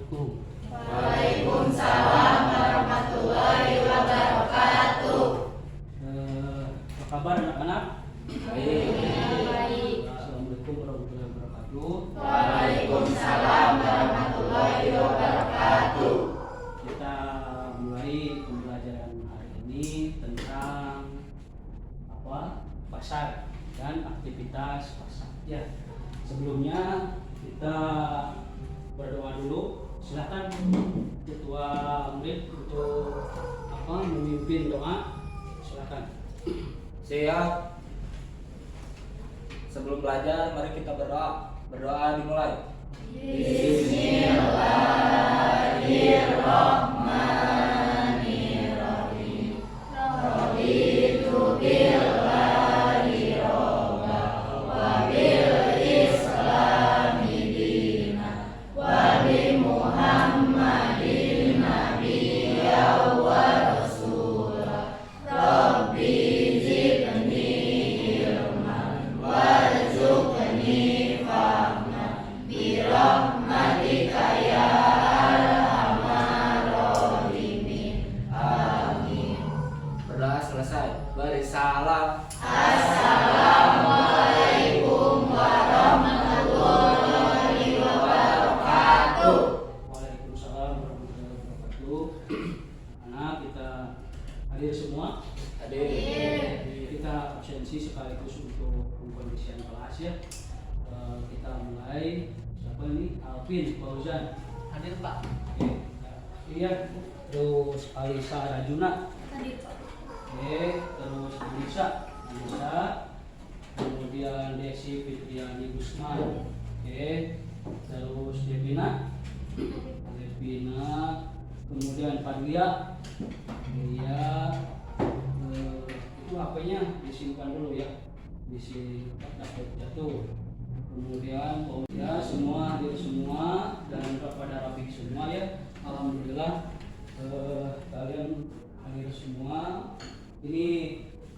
Assalamualaikum. Waalaikumsalam warahmatullahi wabarakatuh. Apa kabar anak-anak? Baik. Assalamualaikum warahmatullahi wabarakatuh. Waalaikumsalam warahmatullahi wabarakatuh. Kita mulai pembelajaran hari ini tentang pasar dan aktivitas pasar. Ya, sebelumnya kita berdoa dulu. Silakan ketua murid untuk memimpin doa. Silakan. Siap. Sebelum belajar, mari kita berdoa. Berdoa dimulai. Bismillahirrahmanirrahim. Raditu billahi robba wa bil islami dina wa bi Muhammadin nabiyya wa rasula. Rabbi zidni ilman warzuqni fahman bi rahmatika ya arhamar rahimin. Amin. Berdoa selesai. Beri salam. Assalamualaikum warahmatullahi wabarakatuh. Waalaikumsalam warahmatullahi wabarakatuh. Anak kita hadir semua. Hadir. Kita absensi sekaligus untuk pengkondisian kelas ya. Kita mulai. Siapa ini? Alvin Fauzan. Hadir, Pak. Oke. Iya. Terus Alisa Rajuna. Tadi Pak. Oke. Terus Anissa. Kemudian Desi Fitriani Gusman. Oke. Terus Devina. Kemudian Padlia. Iya. Itu HP-nya disimpan dulu ya. Di sini dapat jatuh. Kemudian ya semua hadir semua dan kepada Rafiq semua ya. Alhamdulillah kalian hadir semua. Ini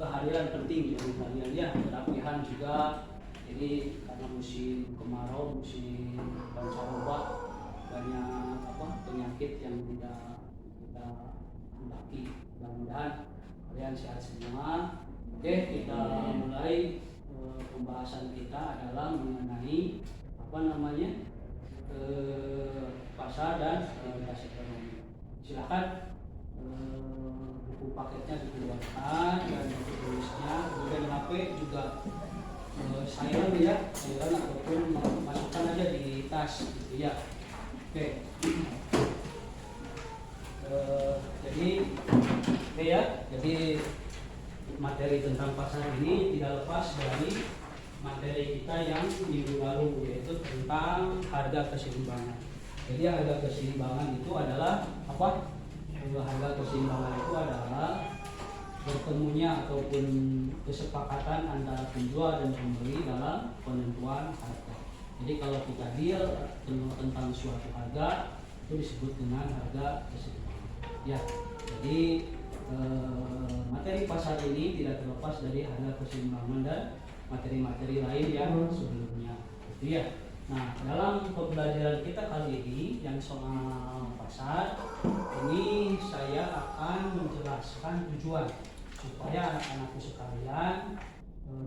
kehadiran penting bagi kalian ya. Kerapihan juga. Ini karena musim kemarau, musim pancaroba, banyak penyakit yang tidak kita hendaki. Mudah-mudahan kalian sehat semua. Oke, kita mulai. Pembahasan kita adalah mengenai pasar dan stabilitas ekonomi. Silakan buku paketnya dikeluarkan dan buku tulisnya, kemudian HP juga silent ya, silent ataupun masukkan aja di tas gitu ya. Oke. Jadi materi tentang pasar ini tidak lepas dari materi kita yang minggu lalu, yaitu tentang harga keseimbangan. Jadi harga keseimbangan itu adalah apa? Harga keseimbangan itu adalah bertemunya ataupun kesepakatan antara penjual dan pembeli dalam penentuan harga. Jadi kalau kita deal tentang suatu harga itu disebut dengan harga keseimbangan. Ya, jadi materi pasar ini tidak terlepas dari harga keseimbangan dan materi-materi lain yang sebelumnya, gitu ya. Nah, dalam pembelajaran kita kali ini yang soal pasar ini saya akan menjelaskan tujuan supaya anak-anakku sekalian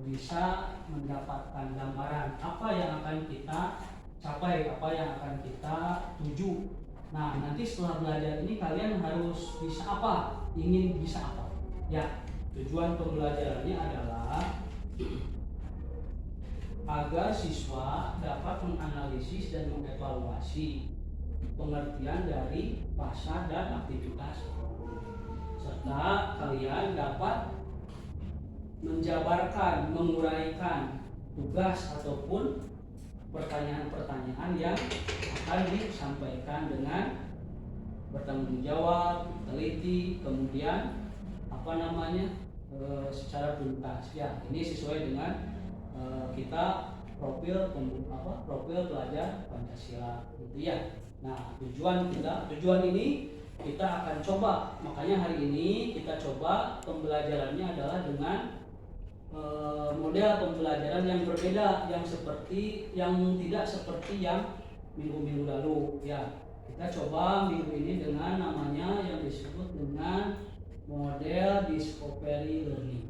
bisa mendapatkan gambaran apa yang akan kita capai, apa yang akan kita tuju. Nah, nanti setelah belajar ini kalian harus bisa apa? Ingin bisa apa? Ya, tujuan pembelajarannya adalah agar siswa dapat menganalisis dan mengevaluasi pengertian dari pasar dan aktivitas ekonomi, serta kalian dapat menjabarkan, menguraikan tugas ataupun pertanyaan-pertanyaan yang akan disampaikan dengan bertanggung jawab, teliti, kemudian secara tuntas. Ya, ini sesuai dengan kita profil pelajar Pancasila, gitu ya. Nah, tujuan ini kita akan coba, makanya hari ini kita coba pembelajarannya adalah dengan model pembelajaran yang berbeda, yang tidak seperti yang minggu-minggu lalu ya. Kita coba minggu ini dengan namanya yang disebut dengan model discovery learning.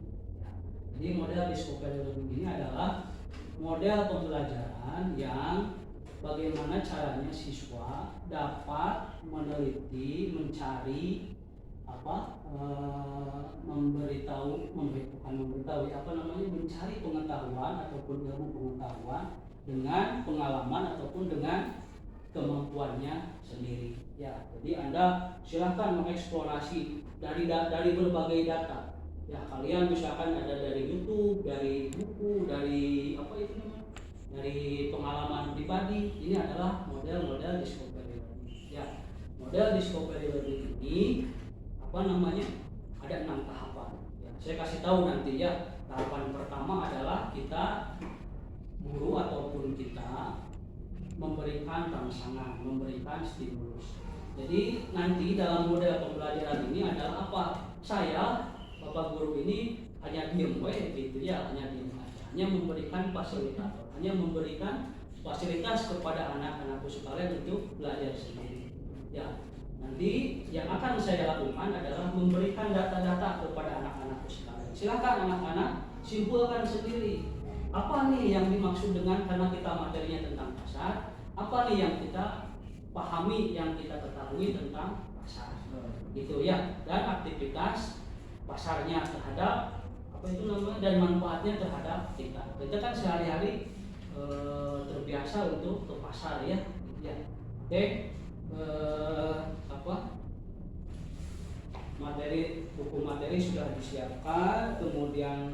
Jadi model discovery learning ini adalah model pembelajaran yang bagaimana caranya siswa dapat meneliti, mencari mencari pengetahuan ataupun ilmu pengetahuan dengan pengalaman ataupun dengan kemampuannya sendiri. Ya, jadi Anda silahkan mengeksplorasi dari berbagai data. Ya, kalian misalkan ada dari YouTube, dari buku, dari dari pengalaman pribadi. Ini adalah model-model discovery learning. Ya, model discovery learning ini ada 6 tahapan. Ya, saya kasih tahu nanti ya. Tahapan pertama adalah kita guru ataupun kita memberikan rangsangan, memberikan stimulus. Jadi nanti dalam model pembelajaran ini adalah apa? Saya, Bapak guru ini hanya diem gitu ya, hanya diem aja. Hanya memberikan fasilitator, hanya memberikan fasilitas kepada anak-anakku sekalian untuk belajar sendiri. Ya, nanti yang akan saya lakukan adalah memberikan data-data kepada anak-anakku sekalian. Silakan anak-anak simpulkan sendiri. Apa nih yang dimaksud dengan, karena kita materinya tentang pasar, apa nih yang kita pahami, yang kita ketahui tentang pasar, gitu ya. Dan aktivitas pasarnya terhadap dan manfaatnya terhadap kita. Kita kan sehari-hari terbiasa untuk ke pasar ya, gitu ya. Oke, buku materi sudah disiapkan, kemudian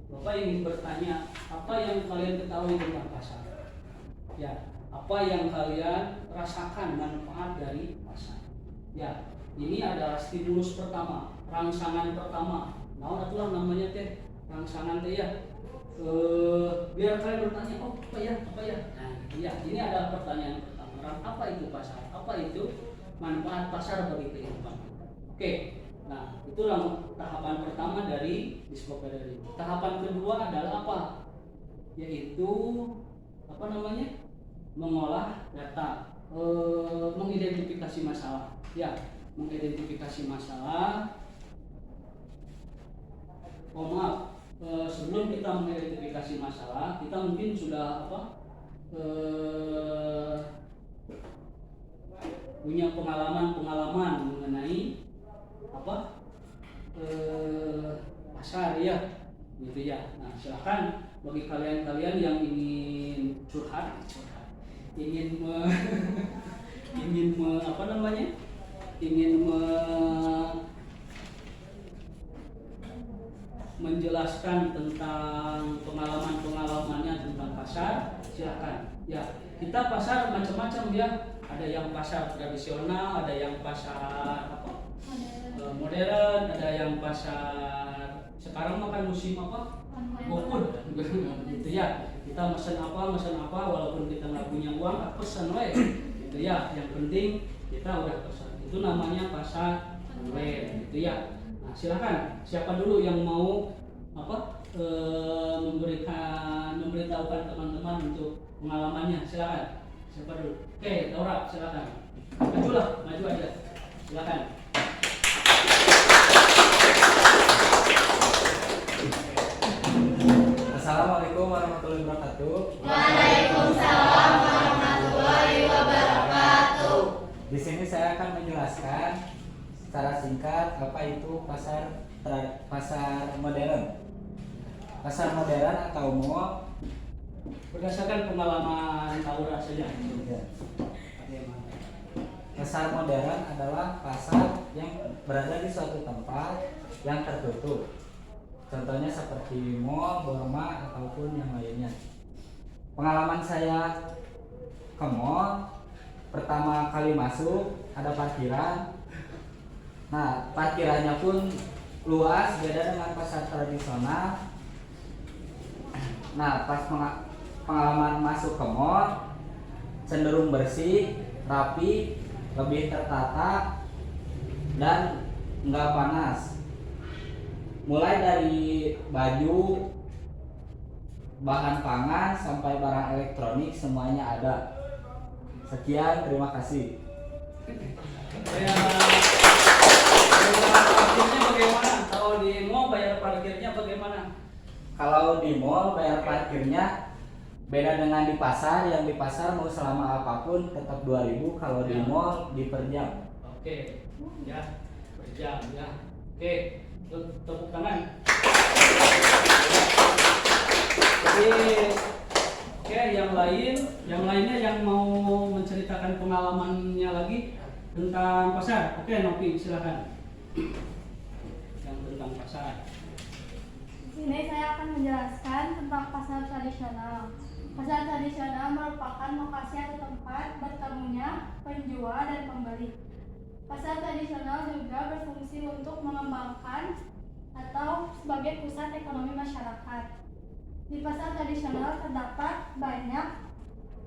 Bapak ingin bertanya, apa yang kalian ketahui tentang pasar? Ya, apa yang kalian rasakan manfaat dari pasar? Ya, ini adalah stimulus pertama, rangsangan pertama. Nah, itulah namanya teh rangsangan teh ya. Biar kalian bertanya, oh apa ya? Nah, ya, ini adalah pertanyaan pertama. Apa itu pasar? Apa itu manfaat pasar bagi kehidupan kita? Oke. Nah, itulah tahapan pertama dari discovery. Tahapan kedua adalah apa? Yaitu mengolah data, mengidentifikasi masalah. Ya, mengidentifikasi masalah. Sebelum kita mengidentifikasi masalah, kita mungkin sudah punya pengalaman mengenai pasar ya, gitu ya. Nah, silakan bagi kalian yang ingin curhat, ingin menjelaskan tentang pengalamannya tentang pasar, silakan. Ya, kita pasar macam-macam ya. Ada yang pasar tradisional, ada yang pasar modern, ada yang pasar sekarang makan musim GoFood gitu ya. Kita mesen apa walaupun kita nggak punya uang, pesan gitu ya. Yang penting kita udah pesan. Itu namanya pasar online gitu ya. Nah, silakan siapa dulu yang mau memberitahukan teman-teman untuk pengalamannya, silakan. Siapa dulu? Oke, Laura, silakan. Maju aja. Silakan. Assalamualaikum warahmatullahi wabarakatuh. Waalaikumsalam warahmatullahi wabarakatuh. Di sini saya akan menjelaskan secara singkat apa itu pasar modern. Pasar modern atau mall Berdasarkan pengalaman Laura saja. Pasar modern adalah pasar yang berada di suatu tempat yang tertutup. Contohnya seperti mall, borma, ataupun yang lainnya. Pengalaman saya ke mall, pertama kali masuk ada parkiran. Nah, parkirannya pun luas, beda dengan pasar tradisional. Nah, pas pengalaman masuk ke mall, cenderung bersih, rapi, lebih tertata, dan nggak panas. mulai dari baju, bahan pangan sampai barang elektronik semuanya ada. Sekian, terima kasih. Bayar parkirnya bagaimana? Kalau di mall bayar parkirnya bagaimana? Kalau di mall bayar parkirnya beda dengan di pasar. Yang di pasar mau selama apapun tetap 2.000, kalau di Ya. mall di per jam. Oke, ya, per jam ya. Oke, tepuk tangan. Jadi, oke, yang lainnya yang mau menceritakan pengalamannya lagi tentang pasar. Oke, Nopi, silakan. Yang tentang pasar. Di sini saya akan menjelaskan tentang pasar tradisional. Pasar tradisional merupakan lokasi atau tempat bertemunya penjual dan pembeli. Pasar tradisional juga berfungsi untuk mengembangkan atau sebagai pusat ekonomi masyarakat. Di pasar tradisional terdapat banyak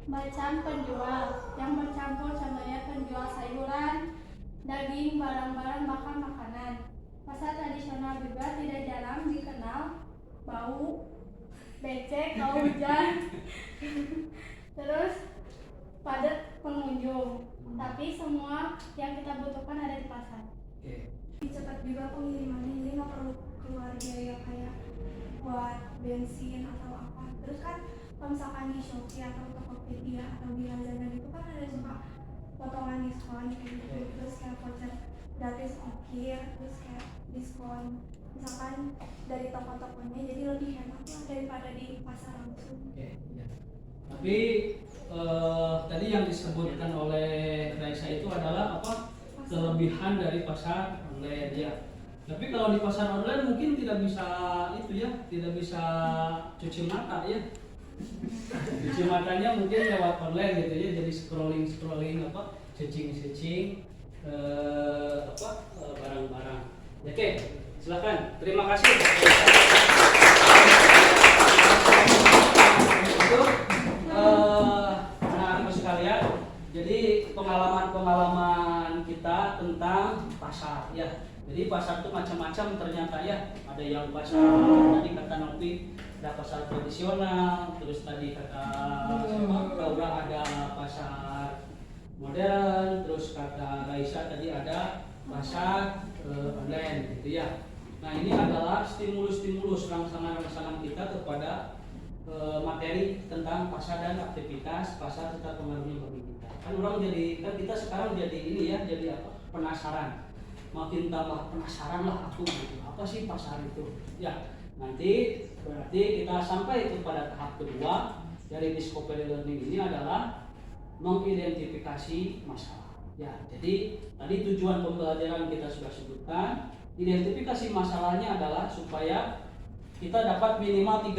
macam penjual yang bercampur, contohnya penjual sayuran, daging, barang-barang bahkan makanan. Pasar tradisional juga tidak jarang dikenal bau, becek, kalau hujan, terus padat pengunjung. Tapi semua yang kita butuhkan ada di pasar. Oke. Cepat juga pengirimannya, jadi nggak perlu keluar biaya kayak buat bensin atau apa. Terus kan kalau misalkan di Shopee atau Tokopedia atau di Lazada gitu kan ada suka potongan diskon kayak gitu. Terus kayak voucher gratis ongkir, terus kayak diskon misalkan dari toko-tokonya, jadi lebih hemat lah daripada di pasar langsung. Oke, ya. Tapi tadi yang disebutkan oleh Raisa itu adalah apa? Kelebihan dari pasar online ya. Tapi kalau di pasar online mungkin tidak bisa itu ya, tidak bisa cuci mata ya. Cuci matanya mungkin lewat online gitu ya, jadi scrolling apa, searching barang-barang. Oke, silakan. Terima kasih. Itu anak-anak sekalian. Jadi pengalaman kita tentang pasar ya. Jadi pasar itu macam-macam ternyata ya. Ada yang pasar tadi kata Nopi, ada pasar tradisional, terus tadi kata Laura ada pasar modern, terus kata Raisa tadi ada pasar online gitu ya. Nah ini adalah stimulus-stimulus rangsangan-rangsangan kita kepada materi tentang pasar dan aktivitas pasar serta pengaruhnya bagi kita. Kan orang jadi, kan kita sekarang jadi ini ya, jadi apa? Penasaran. Makin tambah penasaran lah aku gitu. Apa sih pasar itu? Ya, nanti berarti kita sampai kepada tahap kedua dari discovery learning ini adalah mengidentifikasi masalah. Ya, jadi tadi tujuan pembelajaran kita sudah sebutkan. Identifikasi masalahnya adalah supaya kita dapat minimal 2.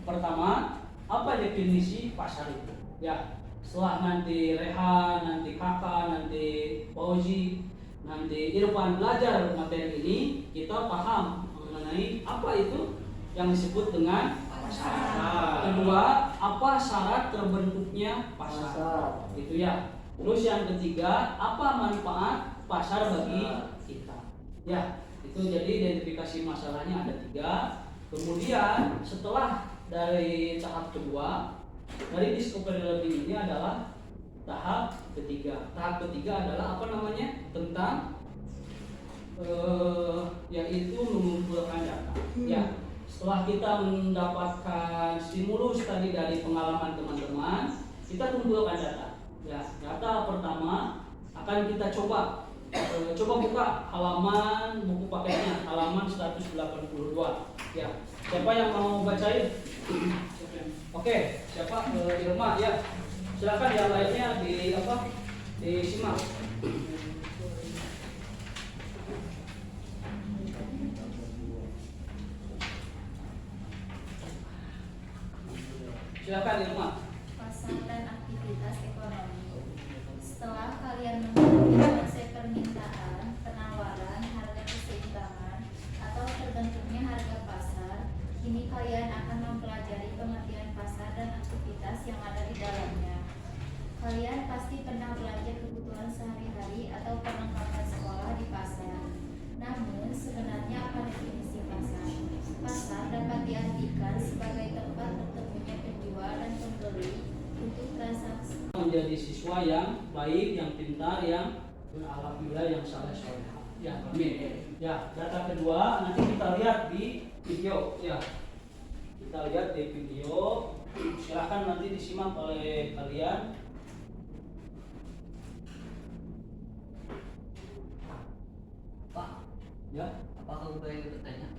Pertama, apa definisi pasar itu? Ya, setelah nanti Rehan, nanti Kakak, nanti Fauzi, nanti Irfan belajar materi ini, kita paham mengenai apa itu yang disebut dengan pasar. Kedua, apa syarat terbentuknya pasar? Itu ya. Terus yang ketiga, apa manfaat pasar bagi kita? Ya, itu jadi identifikasi masalahnya ada 3. Kemudian setelah dari tahap kedua dari discovery learning ini adalah tahap ketiga. Tahap ketiga adalah apa namanya? Tentang yaitu mengumpulkan data. Ya, setelah kita mendapatkan stimulus tadi dari pengalaman teman-teman, kita kumpulkan data. Ya, data pertama akan kita coba buka halaman buku paketnya, halaman 182. Ya, siapa yang mau bacain? Oke, siapa? Irma ya. Silakan yang lainnya disimak. Silakan Irma. Pasar dan aktivitas ekonomi. Setelah kalian mengetahui konsep permintaan, penawaran, harga keseimbangan, atau terbentuknya harga pasar, kini kalian akan mempelajari pengertian pasar dan aktivitas yang ada di dalamnya. Kalian pasti pernah belanja kebutuhan sehari-hari atau perlengkapan sekolah di pasar. Namun, sebenarnya apa menjadi siswa yang baik, yang pintar, yang alhamdulillah yang saleh soleh. Ya, amin. Ya, data kedua nanti kita lihat di video. Ya, kita lihat di video. Silahkan nanti disimak oleh kalian. Pak, Ya, apakah aku boleh bertanya?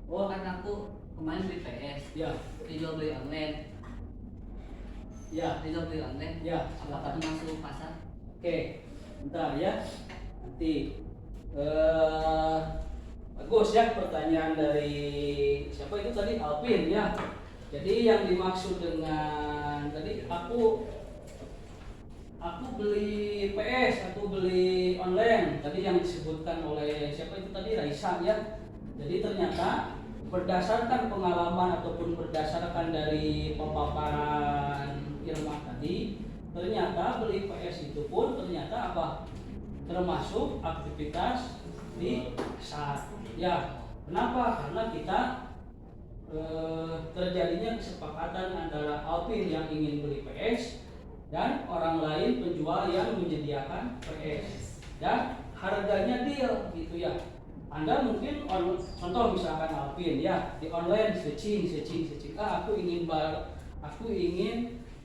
oh, Kan aku kemarin beli PS, ya, dijual beli online, ya, dijual beli online. ya. Apakah Silakan. masuk pasar? Oke, bentar ya. Nanti bagus ya pertanyaan dari siapa itu tadi, Alvin ya. Jadi yang dimaksud dengan tadi aku beli PS, aku beli online. Tadi yang disebutkan oleh siapa itu tadi, Raisa ya. Jadi ternyata berdasarkan pengalaman ataupun berdasarkan dari pemaparan Irma tadi, ternyata beli PS itu pun ternyata apa? Termasuk aktivitas di pasar. Ya, kenapa? Karena kita terjadinya kesepakatan antara Alvin yang ingin beli PS dan orang lain penjual yang menyediakan PS, dan harganya deal gitu ya. Anda mungkin contoh misalkan Alvin ya di online searching, aku ingin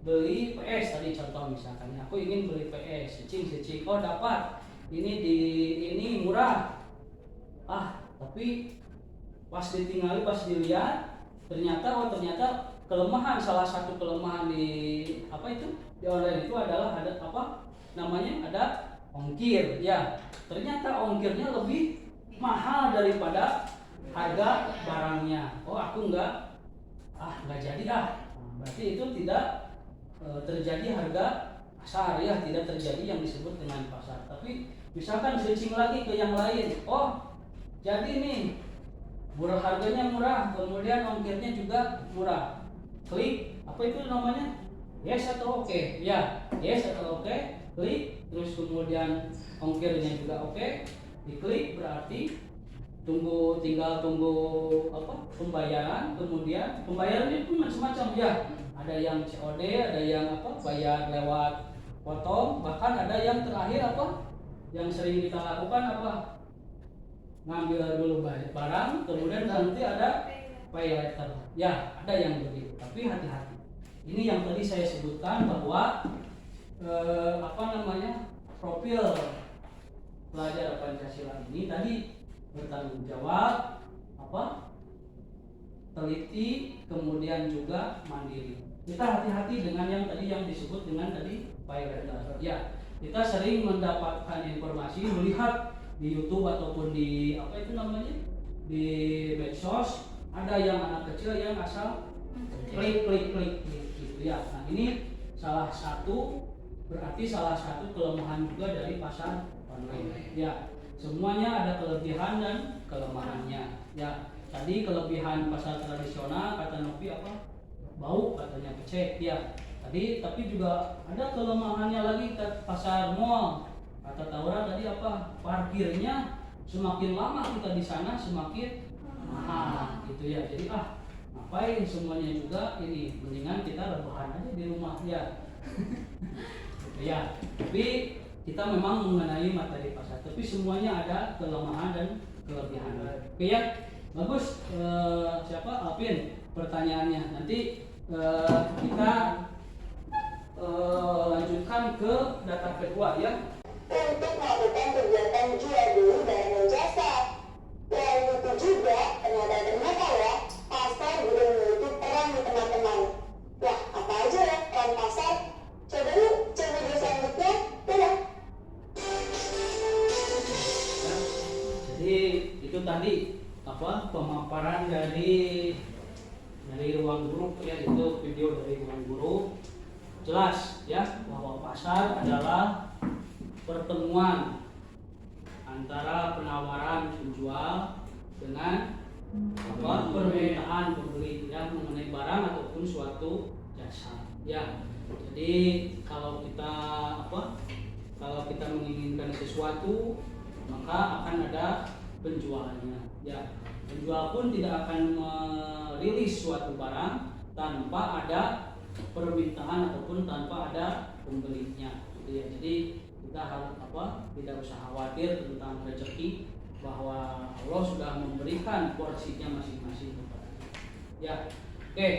beli PS tadi contoh misalkan, aku ingin beli PS, searching, oh dapat ini murah, tapi pas ditinggali, pas dilihat ternyata salah satu kelemahan di di online itu adalah ada ada ongkir ya. Ternyata ongkirnya lebih mahal daripada harga barangnya. Oh, aku nggak jadi. Berarti itu tidak terjadi harga pasar ya, tidak terjadi yang disebut dengan pasar. Tapi misalkan switching lagi ke yang lain, oh jadi nih harganya murah, kemudian ongkirnya juga murah. Klik apa itu namanya? Yes atau oke? Ya, yes atau oke. Klik, terus kemudian ongkirnya juga oke. Diklik berarti tinggal tunggu pembayaran. Kemudian pembayarannya pun macam-macam ya. Ada yang COD, ada yang bayar lewat potong, bahkan ada yang terakhir yang sering kita lakukan ngambil dulu barang, kemudian nanti ada pay later. Ya, ada yang begitu. Tapi hati-hati. Ini yang tadi saya sebutkan bahwa profil pelajar Pancasila ini tadi bertanggung jawab, teliti, kemudian juga mandiri. Kita hati-hati dengan yang tadi yang disebut dengan tadi pay later. Ya, kita sering mendapatkan informasi, melihat di YouTube ataupun di di medsos, ada yang anak kecil yang asal klik gitu ya. Nah, ini berarti salah satu kelemahan juga dari pasar online. Ya, semuanya ada kelebihan dan kelemahannya. Ya, tadi kelebihan pasar tradisional kata Novi bau katanya becek ya. Tapi juga ada kelemahannya lagi ke pasar mall. Kata Taura tadi parkirnya semakin lama kita di sana semakin mahal gitu ya. Jadi ngapain semuanya juga, ini mendingan kita rebahan aja di rumah ya. Gitu ya. Tapi kita memang mengenai materi pasar, tapi semuanya ada kelemahan dan kelebihan. Oke ya, bagus. Siapa Alvin pertanyaannya? Nanti kita lanjutkan ke data kedua ya. Untuk melakukan kegiatan jual beli barang dan jasa. Selain itu juga, ternyata ya, pasar juga memiliki peran di teman-teman. Wah, apa aja ya peran pasar? Coba yuk, coba video selanjutnya. Dadah. Jadi itu tadi pemaparan dari ruang guru ya, itu video dari ruang guru. Jelas ya bahwa pasar adalah pertemuan antara penawaran penjual dengan permintaan pembeli ya, mengenai barang ataupun suatu jasa ya. Jadi kalau kita menginginkan sesuatu, maka akan ada penjualnya ya. Penjual pun tidak akan merilis suatu barang tanpa ada permintaan ataupun tanpa ada pembelinya gitu ya. Jadi kita harus tidak usah khawatir tentang rezeki, bahwa Allah sudah memberikan porsinya masing-masing kepada kita. Ya, oke.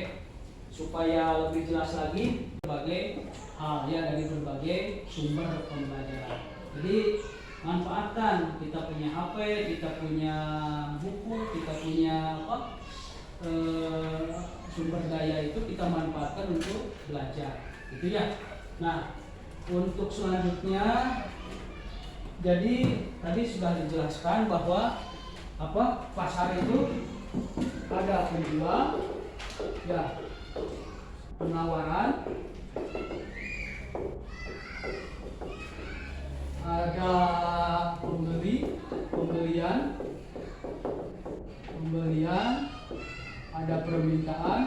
Supaya lebih jelas lagi berbagai hal ya dari berbagai sumber pembelajaran. Jadi manfaatkan, kita punya HP, kita punya buku, kita punya sumber daya itu kita manfaatkan untuk belajar, gitu ya. Nah, untuk selanjutnya, jadi tadi sudah dijelaskan bahwa pasar itu ada penjual, ya, penawaran, ada pembelian, ada permintaan,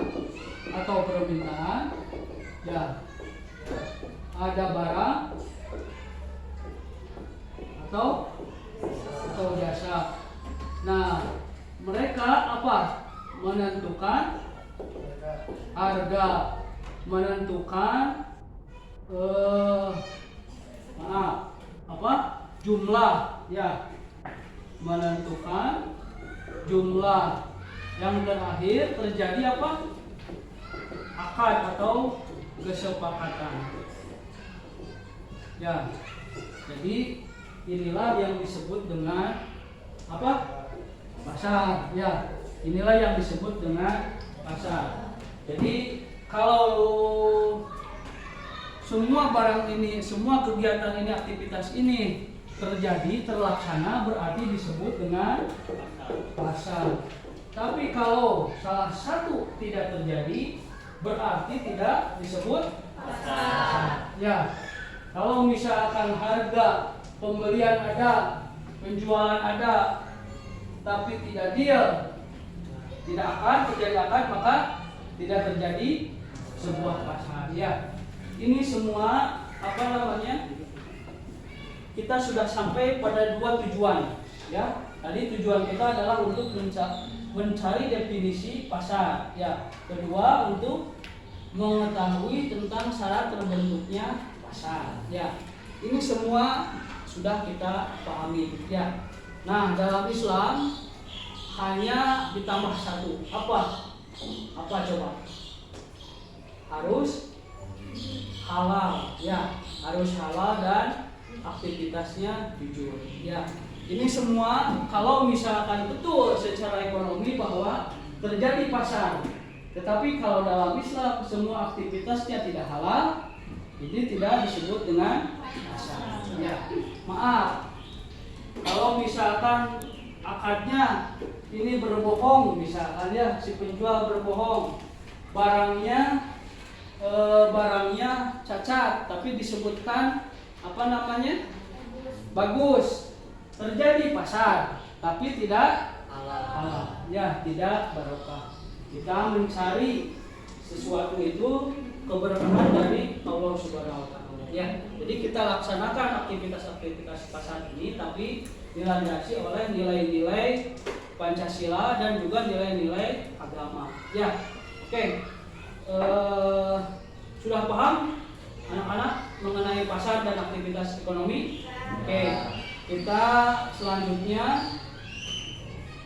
ya, ada barang atau jasa. Nah, mereka menentukan harga, menentukan jumlah, ya, menentukan jumlah. Yang terakhir terjadi akad atau kesepakatan, ya. Jadi inilah yang disebut dengan pasar, ya. Inilah yang disebut dengan pasar. Jadi kalau semua barang ini, semua kegiatan ini, aktivitas ini terlaksana, berarti disebut dengan pasar. Tapi kalau salah satu tidak terjadi, berarti tidak disebut pasar. Ya. Kalau misalkan harga pembelian ada, penjualan ada, tapi tidak deal, tidak akan terjadi akad, maka tidak terjadi sebuah pasar. Ya, ini semua kita sudah sampai pada dua tujuan. Ya, tadi tujuan kita adalah untuk mencari definisi pasar. Ya, kedua untuk mengetahui tentang syarat terbentuknya pasar. Ya, ini semua sudah kita pahami. Ya, nah dalam Islam hanya ditambah satu. Apa coba? Harus halal, ya, harus halal dan aktivitasnya jujur. Ya, ini semua kalau misalkan betul secara ekonomi bahwa terjadi pasar, tetapi kalau dalam Islam semua aktivitasnya tidak halal, ini tidak disebut dengan pasar. Ya, maaf, kalau misalkan akadnya ini berbohong, misalkan ya si penjual berbohong, barangnya cacat, tapi disebutkan bagus, terjadi pasar, tapi tidak halal, ya, tidak barokah. Kita mencari sesuatu itu keberkahan dari Allah Subhanahu wa Ta'ala. Ya, jadi kita laksanakan aktivitas pasar ini, tapi dilandasi oleh nilai-nilai Pancasila dan juga nilai-nilai agama. Ya, oke. Sudah paham anak-anak mengenai pasar dan aktivitas ekonomi? Oke. Kita selanjutnya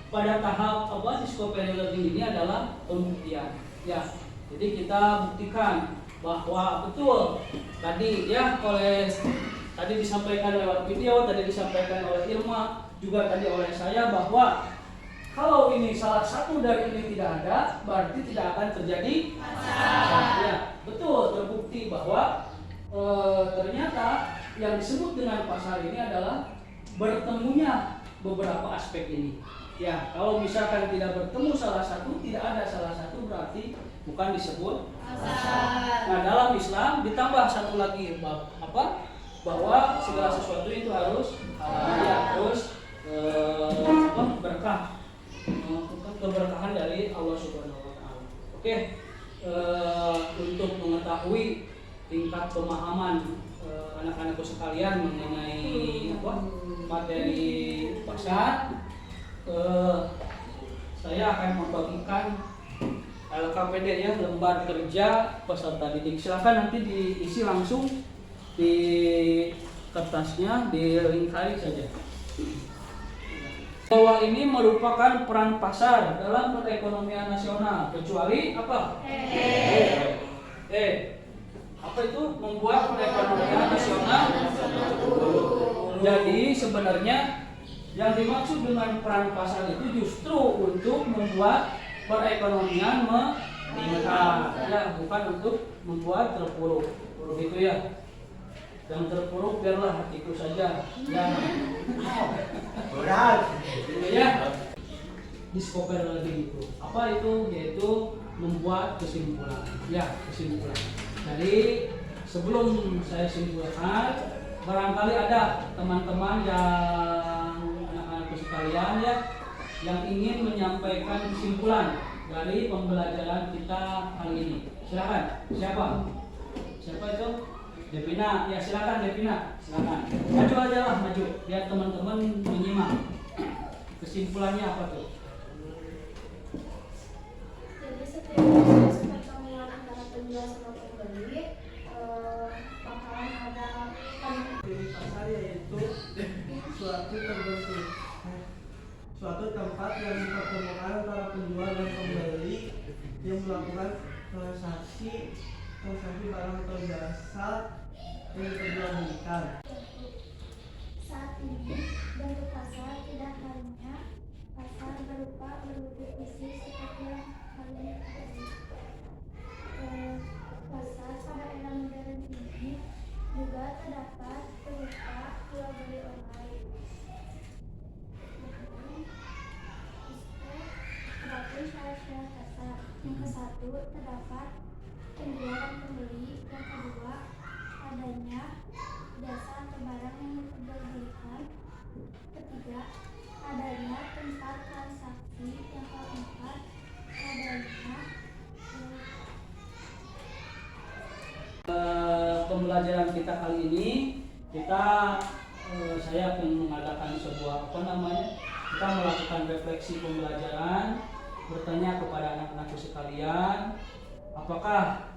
pada tahap discovery learning ini adalah pembuktian. Ya. Jadi kita buktikan bahwa betul tadi tadi disampaikan lewat video, tadi disampaikan oleh Irma, juga tadi oleh saya, bahwa kalau ini salah satu dari ini tidak ada, berarti tidak akan terjadi pasar. Ya, betul, terbukti bahwa ternyata yang disebut dengan pasar ini adalah bertemunya beberapa aspek ini. Ya, kalau misalkan tidak bertemu salah satu, tidak ada salah satu, berarti bukan disebut pasar. Nah, dalam Islam ditambah satu lagi bahwa segala sesuatu itu harus harus berkah, keberkahan dari Allah Subhanahu wa Ta'ala. Oke, untuk mengetahui tingkat pemahaman anak-anakku sekalian mengenai materi pasar, saya akan membagikan LKPD, ya, lembar kerja peserta didik. Silakan nanti diisi langsung di kertasnya dilingkari saja. Bahwa ini merupakan peran pasar dalam perekonomian nasional, kecuali apa? Apa itu membuat perekonomian nasional? Jadi sebenarnya yang dimaksud dengan peran pasar itu justru untuk membuat perekonomian meningkat, ya, bukan untuk membuat terpuruk, begitu ya. Yang terpuruk biarlah hatiku saja. Yang berat, gitu ya. Diskoper lagi gitu. Apa itu? Yaitu membuat kesimpulan. Ya, kesimpulan. Jadi sebelum saya simpulkan, barangkali ada teman-teman yang anak-anakku sekalian ya, yang ingin menyampaikan kesimpulan dari pembelajaran kita kali ini. Silakan. Siapa? Siapa itu? Devina, ya silakan Devina, silakan. Maju aja lah, maju. Biar teman-teman menyimak. Kesimpulannya apa tuh? Jadi setiap proses pertemuan antara penjual sama pembeli bakalan ada Di pasar yaitu suatu tempat yang dipertemukan antara penjual dan pembeli yang melakukan transaksi barang atau jasa yang diperjualbelikan. saat ini bentuk pasar tidak hanya pasar berupa berwujud fisik seperti yang kalian ketahui. Pasar pada era modern ini juga terdapat berupa jual beli online. Adapun syarat-syarat pasar, yang ke-1 terdapat penjual dan pembeli, yang kedua adanya jasa atau barang yang diperjualbelikan, ketiga adanya tempat transaksi, yang keempat adanya Pembelajaran kita kali ini saya akan mengadakan sebuah kita melakukan refleksi pembelajaran, bertanya kepada anak-anakku sekalian, apakah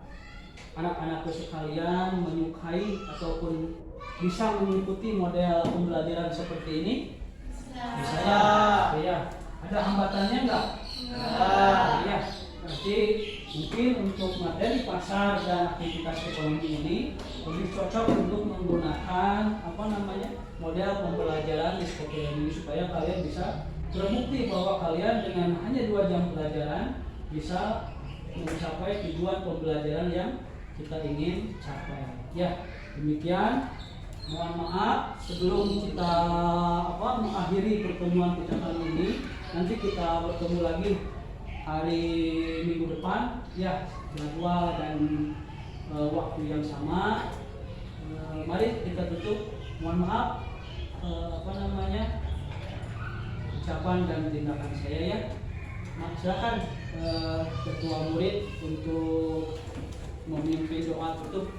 anak-anakku sekalian menyukai ataupun bisa mengikuti model pembelajaran seperti ini? Bisa ya. Ada hambatannya enggak? Ya. Berarti mungkin untuk materi pasar dan aktivitas ekonomi ini lebih cocok untuk menggunakan model pembelajaran di sekolah ini, supaya kalian bisa terbukti bahwa kalian dengan hanya 2 jam pelajaran bisa mencapai tujuan pembelajaran yang kita ingin capai. Ya, demikian. Mohon maaf sebelum kita mengakhiri pertemuan kita kali ini. Nanti kita bertemu lagi hari Minggu depan, ya, jadwal dan waktu yang sama. Mari kita tutup. Mohon maaf ucapan dan tindakan saya ya. Silakan ketua murid untuk memimpin doa tutup.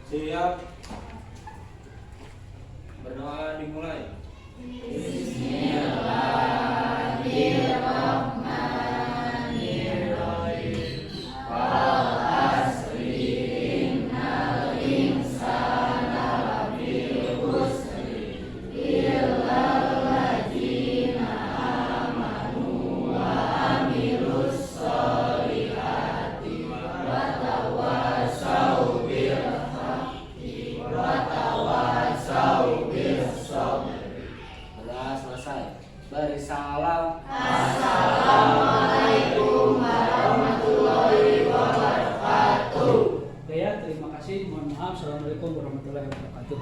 Siap. Berdoa dimulai. Sudah selesai. Beri salam. Assalamualaikum warahmatullahi wabarakatuh. Oke ya, terima kasih. Mohon maaf. Assalamualaikum warahmatullahi wabarakatuh.